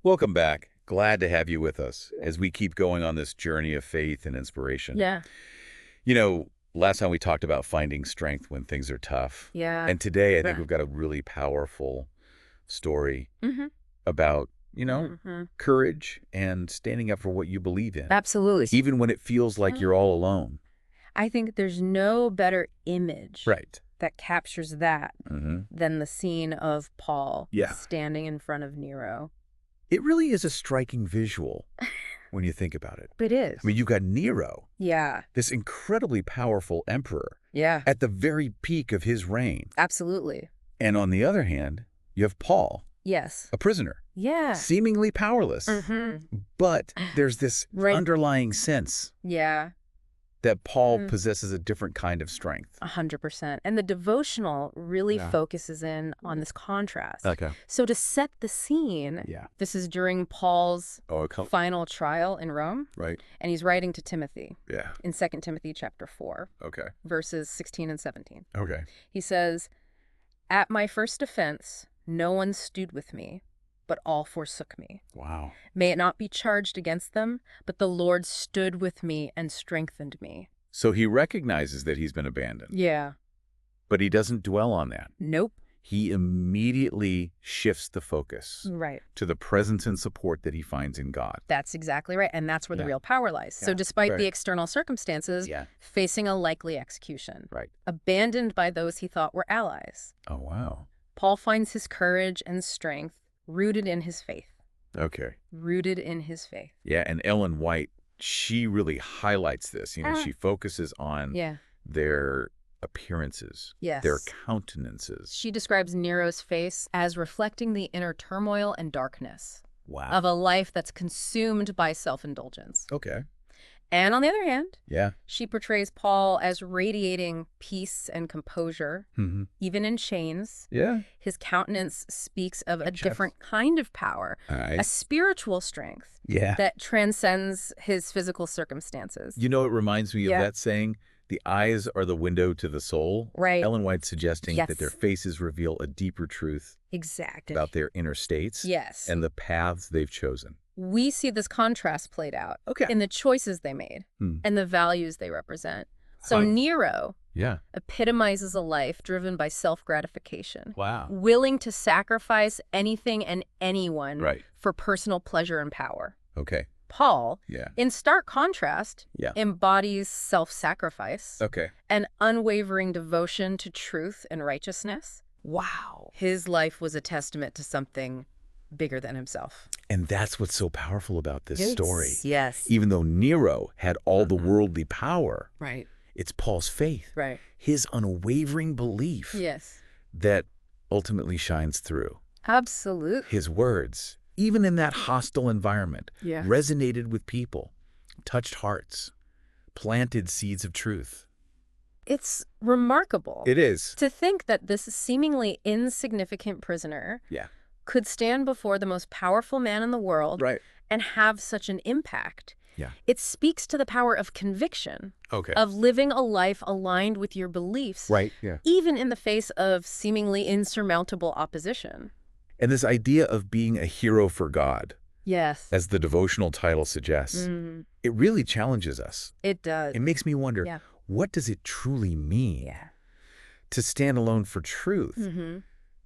Welcome back. Glad to have you with us as we keep going on this journey of faith and inspiration. Yeah. You know, last time we talked about finding strength when things are tough. Yeah. And today I think Yeah. we've got a really powerful story Mm-hmm. about, Mm-hmm. courage and standing up for what you believe in, Absolutely. even when it feels like you're all alone. I think there's no better image Right. that captures that Mm-hmm. than the scene of Paul Yeah. standing in front of Nero. It really is a striking visual when you think about it. It is. I mean, you've got Nero, Yeah. this incredibly powerful emperor, Yeah. at the very peak of his reign. Absolutely. And on the other hand, you have Paul, Yes. a prisoner, Yeah. seemingly powerless. Mm-hmm. But there's this Right. underlying sense Yeah. that Paul Mm. possesses a different kind of strength. 100%. And the devotional really Yeah. focuses in on this contrast. Okay. So to set the scene, Yeah. this is during Paul's Oh, okay. final trial in Rome, Right. and he's writing to Timothy Yeah. in 2 Timothy chapter 4, Okay. verses 16 and 17. Okay. He says, "At my first defense, no one stood with me, but all forsook me. Wow. May it not be charged against them, but the Lord stood with me and strengthened me." So he recognizes that he's been abandoned, Yeah. but he doesn't dwell on that. Nope. He immediately shifts the focus Right. to the presence and support that he finds in God. That's exactly right. And that's where the Yeah. real power lies. So Yeah. despite Right. the external circumstances, Yeah. facing a likely execution, Right. abandoned by those he thought were allies, Oh, wow. Paul finds his courage and strength rooted in his faith. Okay. Rooted in his faith. Yeah, and Ellen White, she really highlights this. She focuses on Yeah. their appearances, Yes. their countenances. She describes Nero's face as reflecting the inner turmoil and darkness Wow. of a life that's consumed by self-indulgence. Okay. And on the other hand, Yeah. she portrays Paul as radiating peace and composure, Mm-hmm. even in chains. Yeah. His countenance speaks of a Yes. different kind of power, All a right. spiritual strength Yeah. that transcends his physical circumstances. It reminds me of Yeah. that saying, the eyes are the window to the soul. Right. Ellen White suggesting Yes. that their faces reveal a deeper truth Exactly. about their inner states Yes. and the paths they've chosen. We see this contrast played out Okay. in the choices they made and the values they represent. So Huh. Nero Yeah. epitomizes a life driven by self-gratification, Wow. willing to sacrifice anything and anyone Right. for personal pleasure and power. Okay. Paul, Yeah. in stark contrast, Yeah. embodies self-sacrifice, Okay. an unwavering devotion to truth and righteousness. Wow. His life was a testament to something bigger than himself. And that's what's so powerful about this story. Yes. Even though Nero had all the worldly power, Right. it's Paul's faith, Right. his unwavering belief Yes. that ultimately shines through. Absolutely. His words, even in that hostile environment, Yeah. resonated with people, touched hearts, planted seeds of truth. It's remarkable It is. to think that this seemingly insignificant prisoner Yeah. could stand before the most powerful man in the world Right. and have such an impact. Yeah. It speaks to the power of conviction, Okay. of living a life aligned with your beliefs, Right. Yeah. even in the face of seemingly insurmountable opposition. And this idea of being a hero for God, Yes. as the devotional title suggests, it really challenges us. It does. It makes me wonder, Yeah. what does it truly mean Yeah. to stand alone for truth,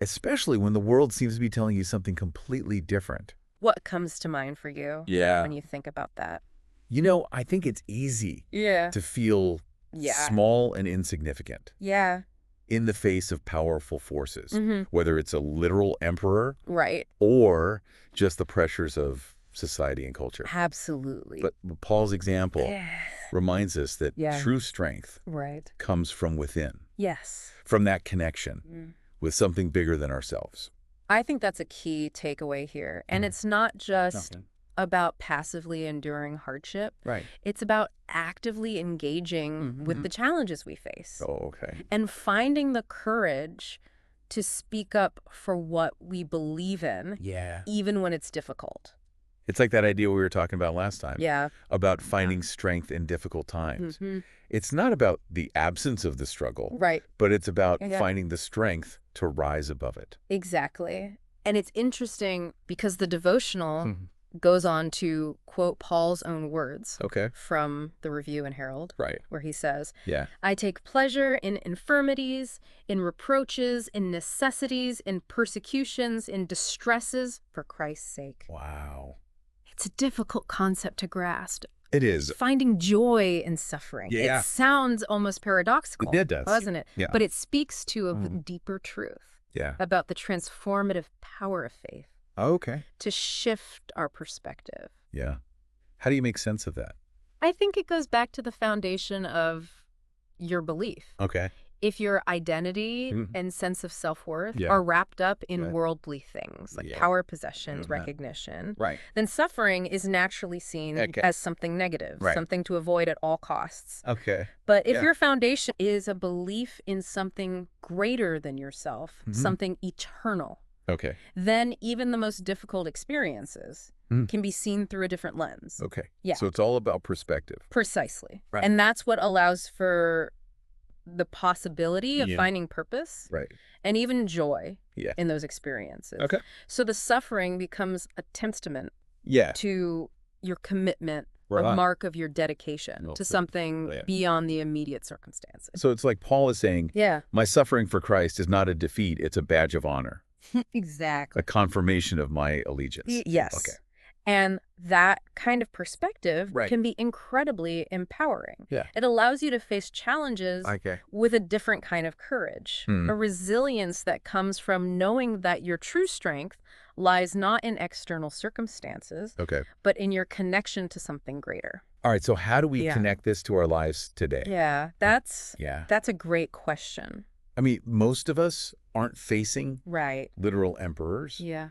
especially when the world seems to be telling you something completely different? What comes to mind for you Yeah. when you think about that? I think it's easy Yeah. to feel Yeah. small and insignificant Yeah. in the face of powerful forces, whether it's a literal emperor Right. or just the pressures of society and culture. Absolutely. But Paul's example Yeah. reminds us that Yeah. true strength Right. comes from within, Yes. from that connection with something bigger than ourselves. I think that's a key takeaway here. And it's not just about passively enduring hardship. Right. It's about actively engaging with the challenges we face Oh, okay. and finding the courage to speak up for what we believe in, Yeah. even when it's difficult. It's like that idea we were talking about last time. Yeah. About finding strength in difficult times. It's not about the absence of the struggle, Right. but it's about Yeah. finding the strength to rise above it. Exactly. And it's interesting because the devotional goes on to quote Paul's own words from the Review and Herald, where he says, I take pleasure in infirmities, in reproaches, in necessities, in persecutions, in distresses for Christ's sake. Wow. It's a difficult concept to grasp. It is. Finding joy in suffering. Yeah. It sounds almost paradoxical, it does. doesn't it? Yeah. But it speaks to a deeper truth about the transformative power of faith. Okay. To shift our perspective. Yeah. How do you make sense of that? I think it goes back to the foundation of your belief. Okay. If your identity and sense of self-worth are wrapped up in worldly things like power, possessions, recognition, then suffering is naturally seen as something negative, something to avoid at all costs. Okay. But if your foundation is a belief in something greater than yourself, something eternal, then even the most difficult experiences can be seen through a different lens. Okay. Yeah. So it's all about perspective. Precisely. And that's what allows for the possibility of finding purpose and even joy in those experiences. Okay. So the suffering becomes a testament to your commitment, a mark of your dedication to something beyond the immediate circumstances. So it's like Paul is saying, my suffering for Christ is not a defeat, it's a badge of honor. Exactly. A confirmation of my allegiance. Yes. Okay. And that kind of perspective can be incredibly empowering. Yeah. It allows you to face challenges with a different kind of courage, a resilience that comes from knowing that your true strength lies not in external circumstances, but in your connection to something greater. All right, so how do we connect this to our lives today? Yeah, that's a great question. I mean, most of us aren't facing literal emperors. Yeah.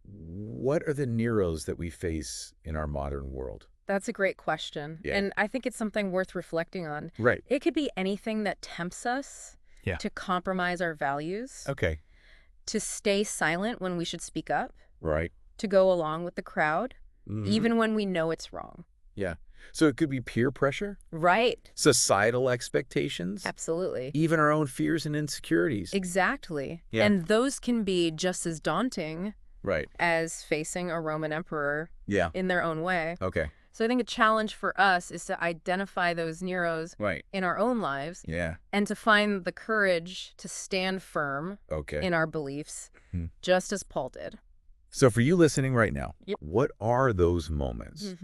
What are the Neros that we face in our modern world? That's a great question. Yeah. And I think it's something worth reflecting on. Right. It could be anything that tempts us to compromise our values. Okay. To stay silent when we should speak up. Right. To go along with the crowd, even when we know it's wrong. Yeah. So it could be peer pressure. Right. Societal expectations. Absolutely. Even our own fears and insecurities. Exactly. Yeah. And those can be just as daunting as facing a Roman emperor in their own way. Okay. So I think a challenge for us is to identify those Neros in our own lives and to find the courage to stand firm in our beliefs, just as Paul did. So for you listening right now, what are those moments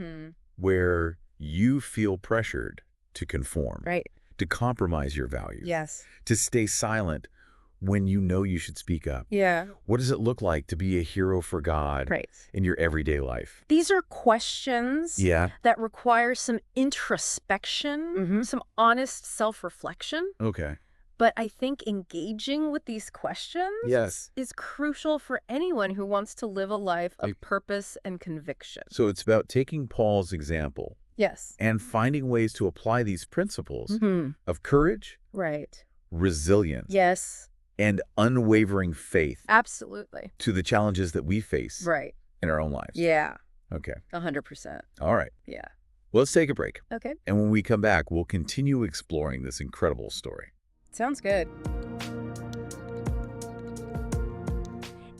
where you feel pressured to conform, to compromise your values, to stay silent when you know you should speak up? Yeah. What does it look like to be a hero for God in your everyday life? These are questions that require some introspection, some honest self-reflection. Okay. But I think engaging with these questions is crucial for anyone who wants to live a life of purpose and conviction. So it's about taking Paul's example and finding ways to apply these principles of courage, resilience, and unwavering faith. Absolutely. To the challenges that we face in our own lives. Yeah. Okay. 100%. All right. Yeah. Well, let's take a break. Okay. And when we come back, we'll continue exploring this incredible story. Sounds good.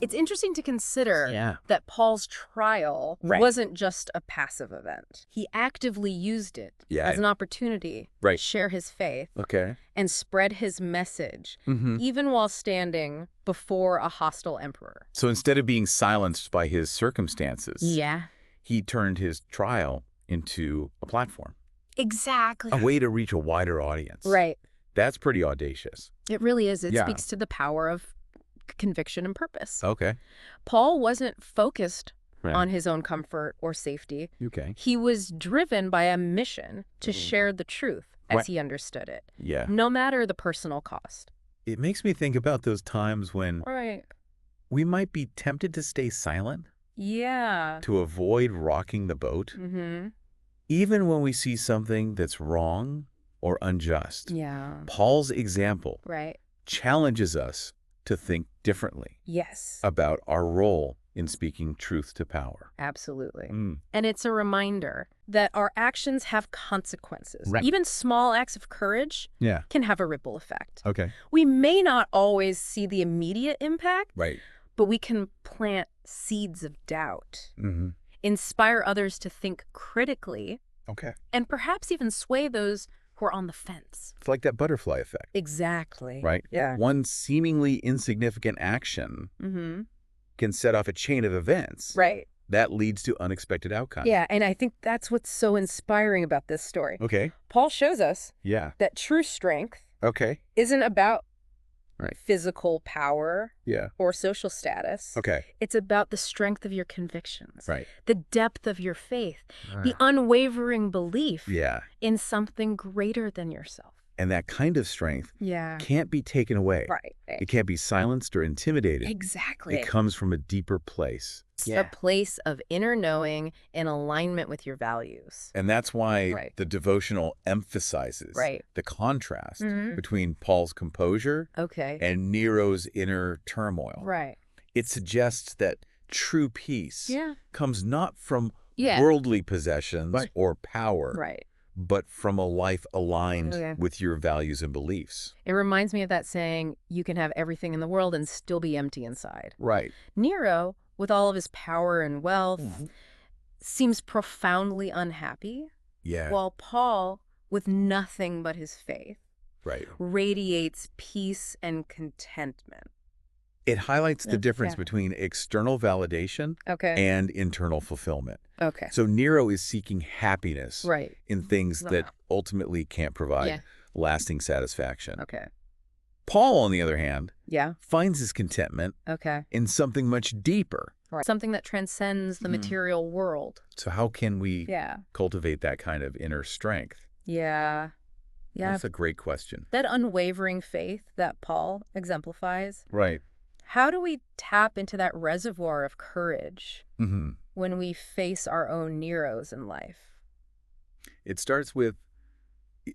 It's interesting to consider that Paul's trial wasn't just a passive event. He actively used it as an opportunity to share his faith and spread his message, even while standing before a hostile emperor. So instead of being silenced by his circumstances, he turned his trial into a platform. Exactly. A way to reach a wider audience. Right. That's pretty audacious. It really is. It speaks to the power of conviction and purpose. Okay. Paul wasn't focused on his own comfort or safety. Okay. He was driven by a mission to share the truth as he understood it. Yeah. No matter the personal cost. It makes me think about those times when we might be tempted to stay silent. Yeah. To avoid rocking the boat. Even when we see something that's wrong or unjust. Yeah. Paul's example challenges us to think differently about our role in speaking truth to power. Absolutely. And it's a reminder that our actions have consequences. Even small acts of courage can have a ripple effect. Okay. We may not always see the immediate impact, but we can plant seeds of doubt, inspire others to think critically, and perhaps even sway those who are on the fence. It's like that butterfly effect. Exactly. Right? Yeah. One seemingly insignificant action can set off a chain of events. Right. That leads to unexpected outcomes. Yeah, and I think that's what's so inspiring about this story. Okay. Paul shows us Yeah. that true strength Okay. isn't about right. physical power yeah. or social status. Okay. It's about the strength of your convictions, right. the depth of your faith, the unwavering belief yeah. in something greater than yourself. And that kind of strength can't be taken away. Right. It can't be silenced or intimidated. Exactly. It comes from a deeper place. It's a place of inner knowing in alignment with your values. And that's why the devotional emphasizes the contrast between Paul's composure and Nero's inner turmoil. Right. It suggests that true peace comes not from worldly possessions or power, but from a life aligned with your values and beliefs. It reminds me of that saying, you can have everything in the world and still be empty inside. Right. Nero, with all of his power and wealth, seems profoundly unhappy. Yeah. While Paul, with nothing but his faith, radiates peace and contentment. It highlights the difference between external validation and internal fulfillment. Okay. So Nero is seeking happiness in things that ultimately can't provide lasting satisfaction. Okay. Paul, on the other hand, finds his contentment in something much deeper. Right. Something that transcends the material world. So how can we cultivate that kind of inner strength? Yeah. That's a great question. That unwavering faith that Paul exemplifies. Right. How do we tap into that reservoir of courage when we face our own Neros in life? It starts with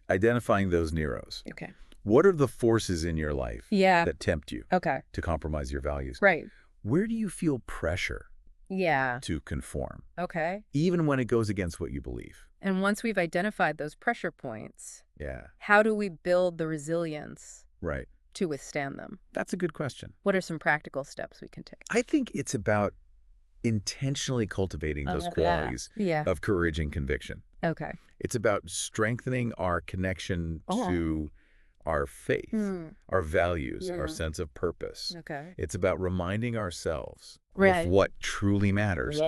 identifying those Neros. Okay. What are the forces in your life that tempt you to compromise your values? Right. Where do you feel pressure to conform? Okay. Even when it goes against what you believe. And once we've identified those pressure points, how do we build the resilience to withstand them? That's a good question. What are some practical steps we can take? I think it's about intentionally cultivating those qualities of courage and conviction. Okay. It's about strengthening our connection to our faith, our values, our sense of purpose. Okay. It's about reminding ourselves of what truly matters,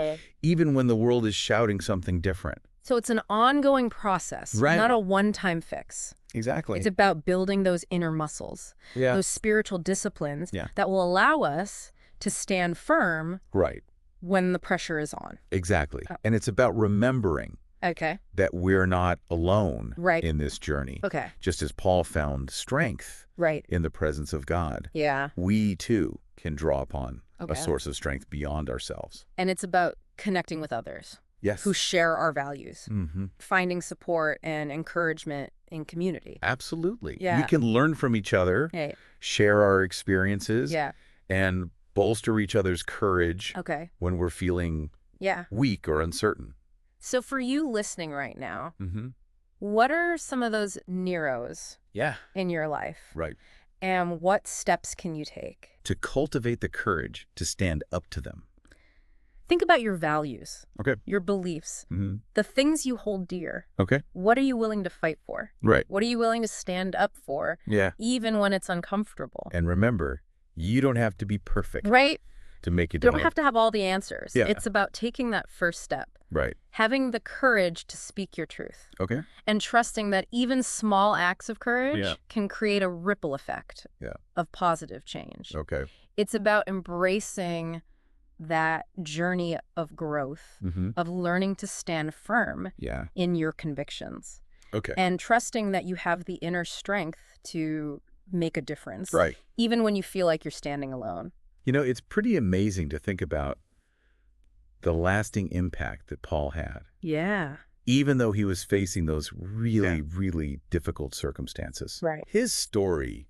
even when the world is shouting something different. So it's an ongoing process, not a one-time fix. Exactly. It's about building those inner muscles, those spiritual disciplines that will allow us to stand firm when the pressure is on. Exactly. And it's about remembering that we're not alone in this journey. Just as Paul found strength in the presence of God, we too can draw upon a source of strength beyond ourselves. And it's about connecting with others who share our values, finding support and encouragement in community. Absolutely. We can learn from each other, share our experiences, and bolster each other's courage when we're feeling weak or uncertain. So for you listening right now, what are some of those Neros in your life? Right. And what steps can you take to cultivate the courage to stand up to them? Think about your values, your beliefs, the things you hold dear. What are you willing to fight for? Right. What are you willing to stand up for, even when it's uncomfortable? And remember, you don't have to be perfect to make it. You don't have to have all the answers. It's about taking that first step. Right. Having the courage to speak your truth. And trusting that even small acts of courage can create a ripple effect of positive change. It's about embracing that journey of growth, of learning to stand firm in your convictions. And trusting that you have the inner strength to make a difference. Even when you feel like you're standing alone. You know, it's pretty amazing to think about the lasting impact that Paul had. Even though he was facing those really, really difficult circumstances. His story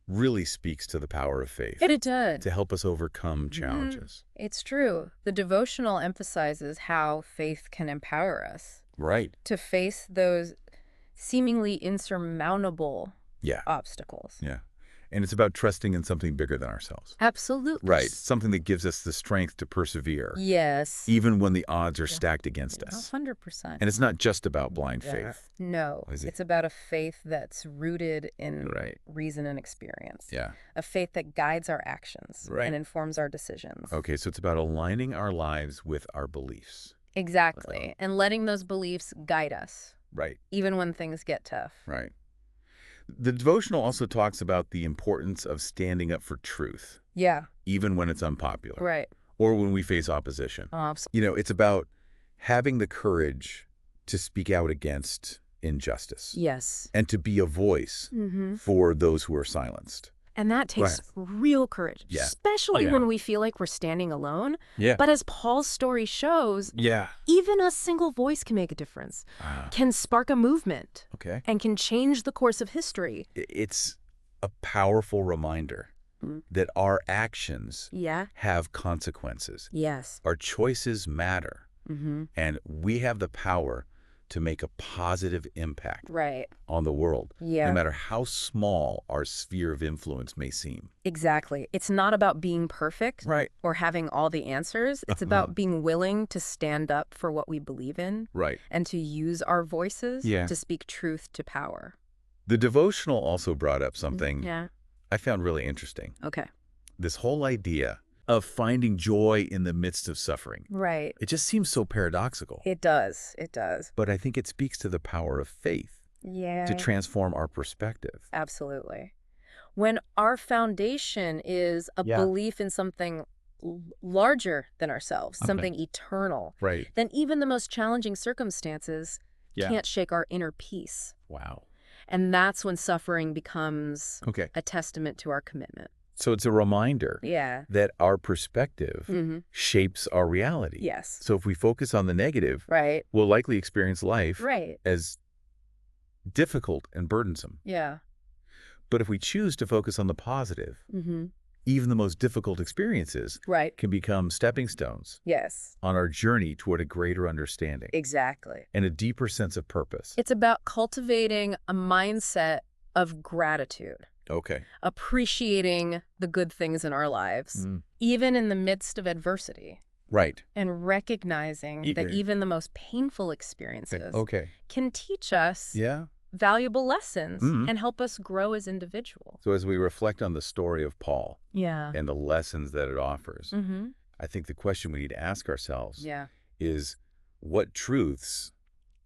really speaks to the power of faith. It does. To help us overcome challenges. It's true. The devotional emphasizes how faith can empower us. To face those seemingly insurmountable obstacles. And it's about trusting in something bigger than ourselves. Absolutely. Right. Something that gives us the strength to persevere. Yes. Even when the odds are stacked against us. 100%. And it's not just about blind faith. No. It's about a faith that's rooted in reason and experience. Yeah. A faith that guides our actions and informs our decisions. Okay, so it's about aligning our lives with our beliefs. Exactly. And letting those beliefs guide us. Right. Even when things get tough. Right. The devotional also talks about the importance of standing up for truth. Yeah. Even when it's unpopular. Right. Or when we face opposition. Absolutely. You know, it's about having the courage to speak out against injustice. Yes. And to be a voice for those who are silenced. And that takes real courage, especially when we feel like we're standing alone. Yeah. But as Paul's story shows, even a single voice can make a difference, can spark a movement, and can change the course of history. It's a powerful reminder that our actions have consequences. Yes. Our choices matter. And we have the power to make a positive impact on the world, no matter how small our sphere of influence may seem. Exactly. It's not about being perfect or having all the answers. It's about being willing to stand up for what we believe in and to use our voices to speak truth to power. The devotional also brought up something I found really interesting. Okay. This whole idea of finding joy in the midst of suffering. Right. It just seems so paradoxical. It does. It does. But I think it speaks to the power of faith to transform our perspective. Absolutely. When our foundation is a belief in something larger than ourselves, something eternal, then even the most challenging circumstances can't shake our inner peace. Wow. And that's when suffering becomes a testament to our commitment. So it's a reminder that our perspective shapes our reality. Yes. So if we focus on the negative, we'll likely experience life as difficult and burdensome. Yeah. But if we choose to focus on the positive, even the most difficult experiences can become stepping stones on our journey toward a greater understanding. Exactly. And a deeper sense of purpose. It's about cultivating a mindset of gratitude. Okay. Appreciating the good things in our lives, even in the midst of adversity. Right. And recognizing that even the most painful experiences can teach us valuable lessons and help us grow as individuals. So as we reflect on the story of Paul and the lessons that it offers, I think the question we need to ask ourselves is, what truths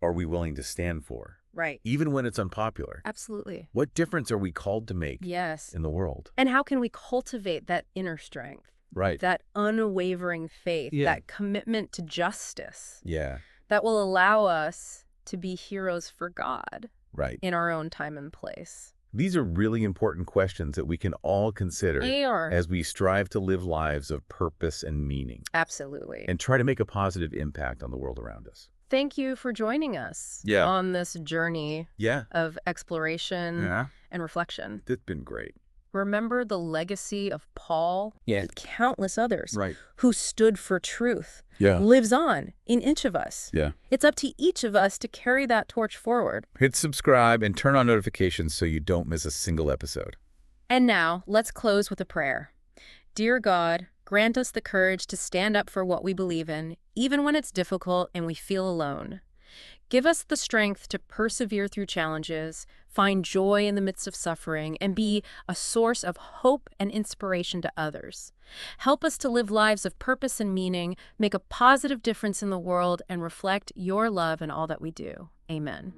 are we willing to stand for? Right. Even when it's unpopular. Absolutely. What difference are we called to make in the world? And how can we cultivate that inner strength? Right. That unwavering faith, that commitment to justice. Yeah. That will allow us to be heroes for God. Right. In our own time and place. These are really important questions that we can all consider as we strive to live lives of purpose and meaning. Absolutely. And try to make a positive impact on the world around us. Thank you for joining us on this journey of exploration and reflection. It's been great. Remember the legacy of Paul and countless others who stood for truth lives on in each of us. It's up to each of us to carry that torch forward. Hit subscribe and turn on notifications so you don't miss a single episode. And now, let's close with a prayer. Dear God, grant us the courage to stand up for what we believe in, even when it's difficult and we feel alone. Give us the strength to persevere through challenges, find joy in the midst of suffering, and be a source of hope and inspiration to others. Help us to live lives of purpose and meaning, make a positive difference in the world, and reflect your love in all that we do. Amen.